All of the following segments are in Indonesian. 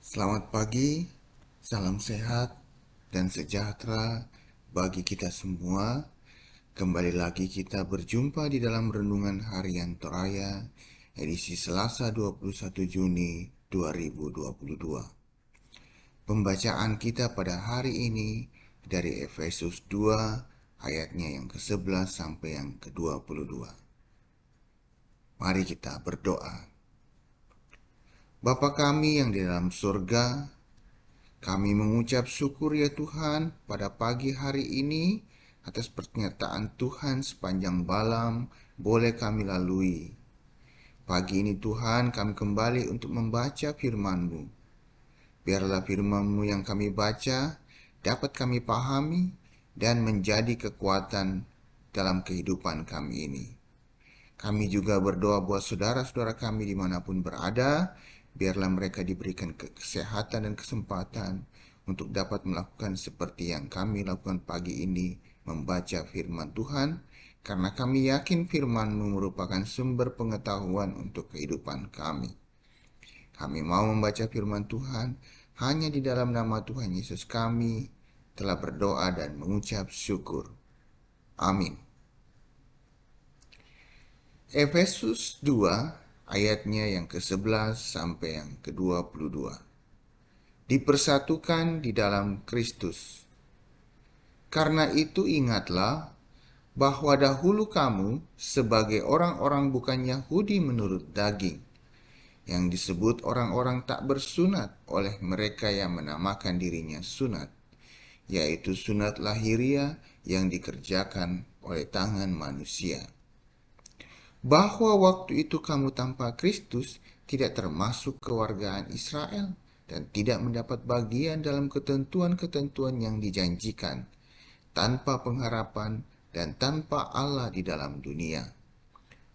Selamat pagi, salam sehat dan sejahtera bagi kita semua. Kembali lagi kita berjumpa di dalam Renungan Harian Toraya, edisi Selasa 21 Juni 2022. Pembacaan kita pada hari ini dari Efesus 2 ayatnya yang ke-11 sampai yang ke-22. Mari kita berdoa. Bapa kami yang di dalam surga, kami mengucap syukur ya Tuhan pada pagi hari ini atas pernyataan Tuhan sepanjang malam boleh kami lalui. Pagi ini Tuhan kami kembali untuk membaca firman-Mu. Biarlah firman-Mu yang kami baca dapat kami pahami dan menjadi kekuatan dalam kehidupan kami ini. Kami juga berdoa buat saudara-saudara kami dimanapun berada, biarlah mereka diberikan kesehatan dan kesempatan untuk dapat melakukan seperti yang kami lakukan pagi ini, membaca firman Tuhan, karena kami yakin firman-Mu merupakan sumber pengetahuan untuk kehidupan kami. Kami mau membaca firman Tuhan hanya di dalam nama Tuhan Yesus kami telah berdoa dan mengucap syukur. Amin. Efesus 2 ayatnya yang ke-11 sampai yang ke-22. Dipersatukan di dalam Kristus. Karena itu ingatlah bahwa dahulu kamu sebagai orang-orang bukan Yahudi menurut daging, yang disebut orang-orang tak bersunat oleh mereka yang menamakan dirinya sunat, yaitu sunat lahiriah yang dikerjakan oleh tangan manusia. Bahwa waktu itu kamu tanpa Kristus tidak termasuk kewargaan Israel dan tidak mendapat bagian dalam ketentuan-ketentuan yang dijanjikan, tanpa pengharapan dan tanpa Allah di dalam dunia.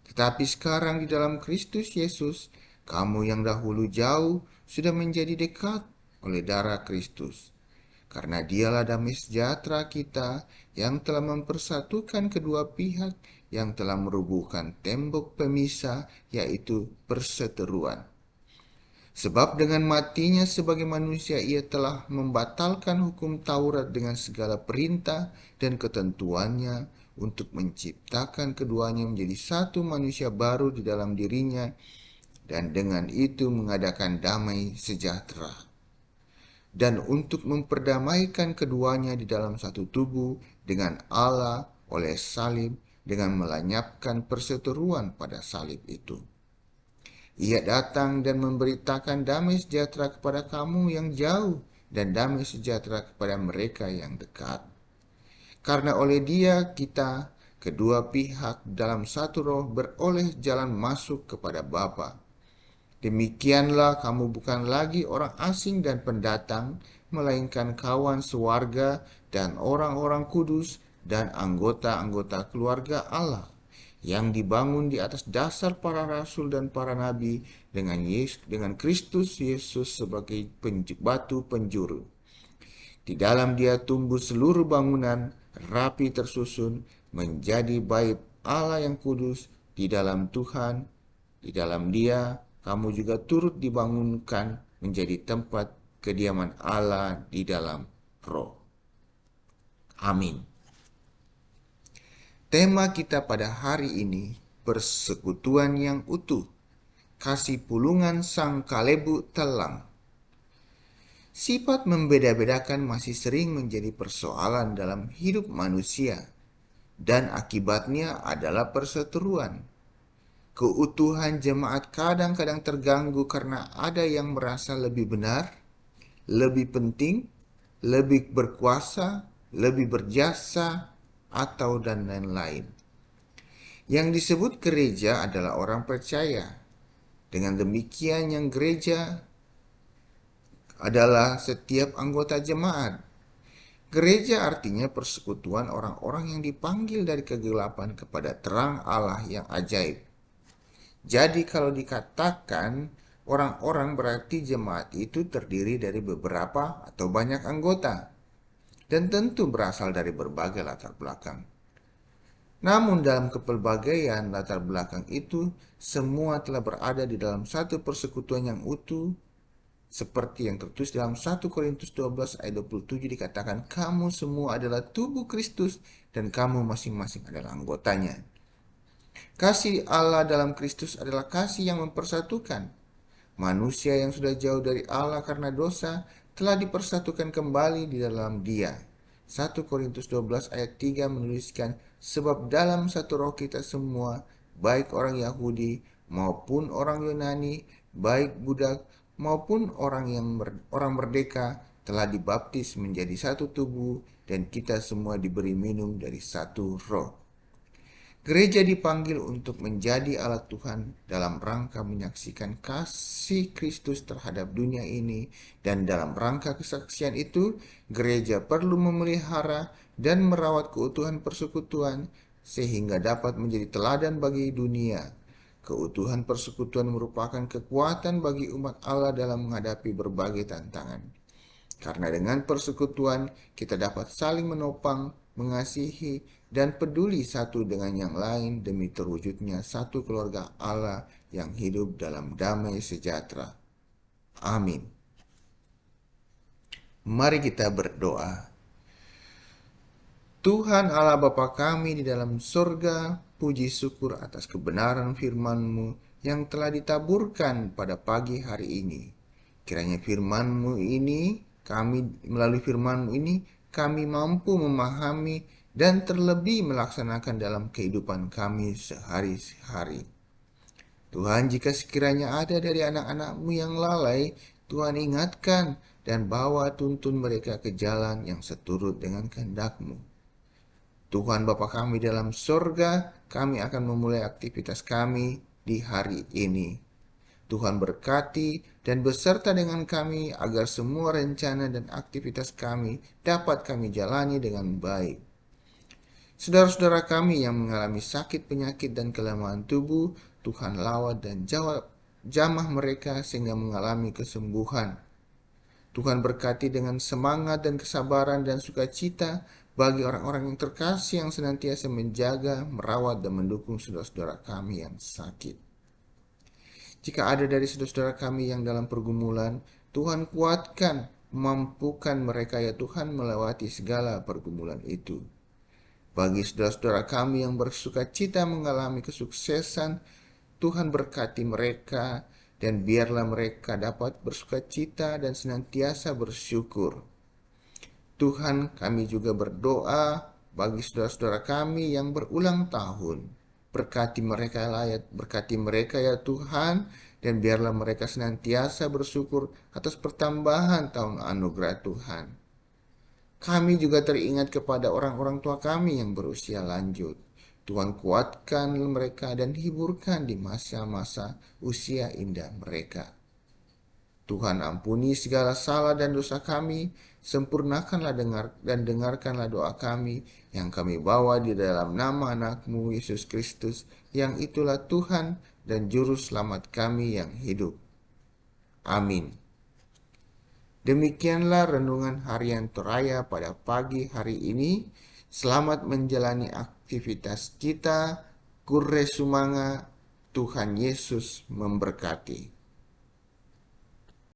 Tetapi sekarang di dalam Kristus Yesus, kamu yang dahulu jauh sudah menjadi dekat oleh darah Kristus. Karena dialah damai sejahtera kita yang telah mempersatukan kedua pihak, yang telah merubuhkan tembok pemisah, yaitu perseteruan. Sebab dengan matinya sebagai manusia ia telah membatalkan hukum Taurat dengan segala perintah dan ketentuannya untuk menciptakan keduanya menjadi satu manusia baru di dalam dirinya, dan dengan itu mengadakan damai sejahtera. Dan untuk memperdamaikan keduanya di dalam satu tubuh dengan Allah oleh salib, dengan melenyapkan perseteruan pada salib itu. Ia datang dan memberitakan damai sejahtera kepada kamu yang jauh dan damai sejahtera kepada mereka yang dekat. Karena oleh Dia kita kedua pihak dalam satu roh beroleh jalan masuk kepada Bapa. Demikianlah kamu bukan lagi orang asing dan pendatang, melainkan kawan sewarga dan orang-orang kudus dan anggota-anggota keluarga Allah, yang dibangun di atas dasar para rasul dan para nabi dengan Kristus Yesus sebagai batu penjuru. Di dalam Dia tumbuh seluruh bangunan rapi tersusun menjadi bait Allah yang kudus di dalam Tuhan. Di dalam Dia kamu juga turut dibangunkan menjadi tempat kediaman Allah di dalam Roh. Amin. Tema kita pada hari ini, persekutuan yang utuh, kasih pulungan sang kalebu telang. Sifat membeda-bedakan masih sering menjadi persoalan dalam hidup manusia, dan akibatnya adalah perseteruan. Keutuhan jemaat kadang-kadang terganggu karena ada yang merasa lebih benar, lebih penting, lebih berkuasa, lebih berjasa, atau dan lain-lain. Yang disebut gereja adalah orang percaya. Dengan demikian yang gereja adalah setiap anggota jemaat. Gereja artinya persekutuan orang-orang yang dipanggil dari kegelapan kepada terang Allah yang ajaib. Jadi kalau dikatakan orang-orang berarti jemaat itu terdiri dari beberapa atau banyak anggota, dan tentu berasal dari berbagai latar belakang. Namun dalam kepelbagaian latar belakang itu, semua telah berada di dalam satu persekutuan yang utuh, Seperti yang tertulis dalam 1 Korintus 12 ayat 27 dikatakan, kamu semua adalah tubuh Kristus dan kamu masing-masing adalah anggotanya. Kasih Allah dalam Kristus adalah kasih yang mempersatukan. Manusia yang sudah jauh dari Allah karena dosa telah dipersatukan kembali di dalam Dia. 1 Korintus 12 ayat 3 menuliskan, sebab dalam satu roh kita semua, baik orang Yahudi maupun orang Yunani, baik budak maupun orang merdeka, telah dibaptis menjadi satu tubuh, dan kita semua diberi minum dari satu roh. Gereja dipanggil untuk menjadi alat Tuhan dalam rangka menyaksikan kasih Kristus terhadap dunia ini, dan dalam rangka kesaksian itu, gereja perlu memelihara dan merawat keutuhan persekutuan sehingga dapat menjadi teladan bagi dunia. Keutuhan persekutuan merupakan kekuatan bagi umat Allah dalam menghadapi berbagai tantangan. Karena dengan persekutuan kita dapat saling menopang, mengasihi, dan peduli satu dengan yang lain demi terwujudnya satu keluarga Allah yang hidup dalam damai sejahtera. Amin. Mari kita berdoa. Tuhan Allah Bapa kami di dalam surga, puji syukur atas kebenaran firman-Mu yang telah ditaburkan pada pagi hari ini. Kiranya melalui firman-Mu ini, kami mampu memahami dan terlebih melaksanakan dalam kehidupan kami sehari-hari. Tuhan, jika sekiranya ada dari anak-anak-Mu yang lalai, Tuhan ingatkan dan bawa tuntun mereka ke jalan yang seturut dengan kehendak-Mu. Tuhan Bapa kami dalam surga, kami akan memulai aktivitas kami di hari ini. Tuhan berkati dan beserta dengan kami agar semua rencana dan aktivitas kami dapat kami jalani dengan baik. Saudara-saudara kami yang mengalami sakit, penyakit, dan kelemahan tubuh, Tuhan lawat dan jamah mereka sehingga mengalami kesembuhan. Tuhan berkati dengan semangat dan kesabaran dan sukacita bagi orang-orang yang terkasih yang senantiasa menjaga, merawat, dan mendukung saudara-saudara kami yang sakit. Jika ada dari saudara-saudara kami yang dalam pergumulan, Tuhan kuatkan, mampukan mereka ya Tuhan melewati segala pergumulan itu. Bagi saudara-saudara kami yang bersukacita mengalami kesuksesan, Tuhan berkati mereka dan biarlah mereka dapat bersukacita dan senantiasa bersyukur. Tuhan, kami juga berdoa bagi saudara-saudara kami yang berulang tahun. Berkati mereka ya Tuhan, dan biarlah mereka senantiasa bersyukur atas pertambahan tahun anugerah Tuhan. Kami juga teringat kepada orang-orang tua kami yang berusia lanjut. Tuhan kuatkan mereka dan hiburkan di masa-masa usia indah mereka. Tuhan ampuni segala salah dan dosa kami, sempurnakanlah dan dengarkanlah doa kami yang kami bawa di dalam nama anak-Mu Yesus Kristus, yang itulah Tuhan dan Juru Selamat kami yang hidup. Amin. Demikianlah renungan harian Toraya pada pagi hari ini. Selamat menjalani aktivitas kita. Kurre sumanga, Tuhan Yesus memberkati.